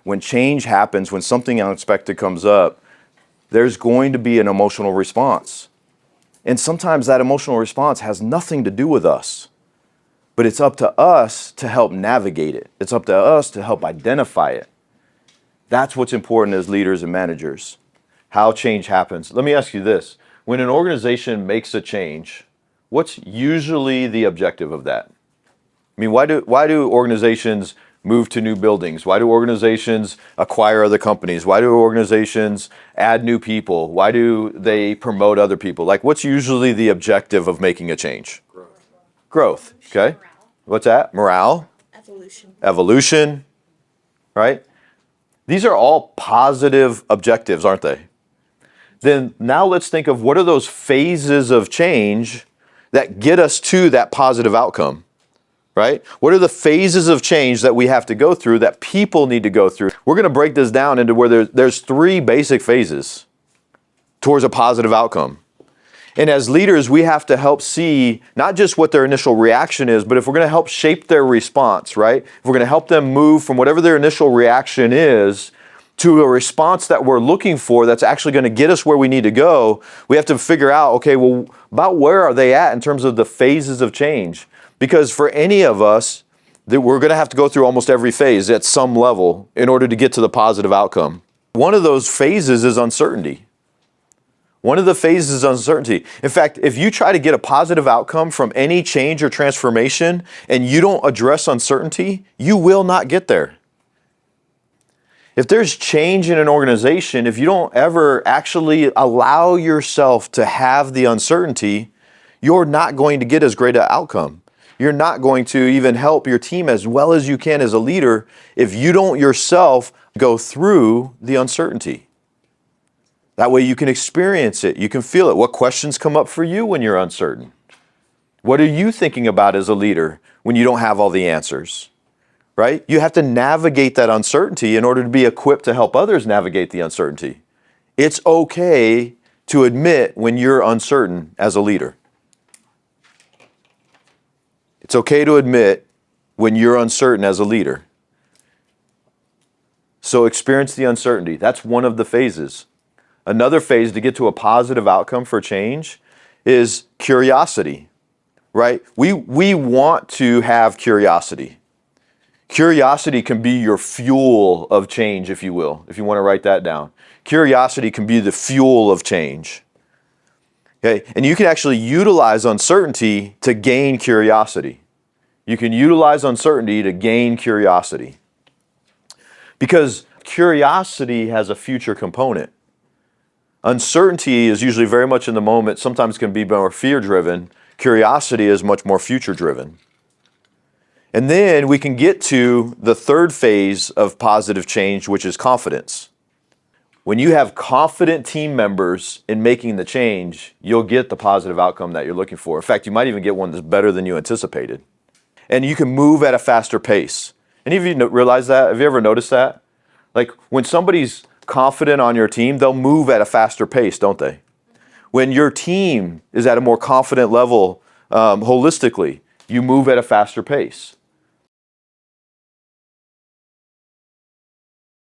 when change happens, when something unexpected comes up, there's going to be an emotional response. And sometimes that emotional response has nothing to do with us, but it's up to us to help navigate it. It's up to us to help identify it. That's what's important as leaders and managers, how change happens. Let me ask you this. When an organization makes a change, what's usually the objective of that? I mean, why do organizations move to new buildings? Why do organizations acquire other companies? Why do organizations add new people? Why do they promote other people? Like, what's usually the objective of making a change? Growth. Okay. What's that? Morale. Evolution. Right? These are all positive objectives, aren't they? Then now let's think of what are those phases of change that get us to that positive outcome, right? What are the phases of change that we have to go through, that people need to go through? We're going to break this down into where there's three basic phases towards a positive outcome. And as leaders, we have to help see not just what their initial reaction is, but if we're going to help shape their response, right? If we're going to help them move from whatever their initial reaction is to a response that we're looking for that's actually going to get us where we need to go, we have to figure out, okay, well, about where are they at in terms of the phases of change? Because for any of us, we're going to have to go through almost every phase at some level in order to get to the positive outcome. One of those phases is uncertainty. One of the phases is uncertainty. In fact, if you try to get a positive outcome from any change or transformation and you don't address uncertainty, you will not get there. If there's change in an organization, if you don't ever actually allow yourself to have the uncertainty, you're not going to get as great an outcome. You're not going to even help your team as well as you can as a leader if you don't yourself go through the uncertainty. That way you can experience it, you can feel it. What questions come up for you when you're uncertain? What are you thinking about as a leader when you don't have all the answers? Right? You have to navigate that uncertainty in order to be equipped to help others navigate the uncertainty. It's okay to admit when you're uncertain as a leader. It's okay to admit when you're uncertain as a leader. So experience the uncertainty. That's one of the phases. Another phase to get to a positive outcome for change is curiosity, right? We want to have curiosity. Curiosity can be your fuel of change, if you will, if you want to write that down. Curiosity can be the fuel of change. Okay? And you can actually utilize uncertainty to gain curiosity. You can utilize uncertainty to gain curiosity. Because curiosity has a future component. Uncertainty is usually very much in the moment, sometimes can be more fear-driven. Curiosity is much more future-driven. And then we can get to the third phase of positive change, which is confidence. When you have confident team members in making the change, you'll get the positive outcome that you're looking for. In fact, you might even get one that's better than you anticipated. And you can move at a faster pace. Any of you realize that? Have you ever noticed that? Like when somebody's confident on your team, they'll move at a faster pace, don't they? When your team is at a more confident level holistically, you move at a faster pace.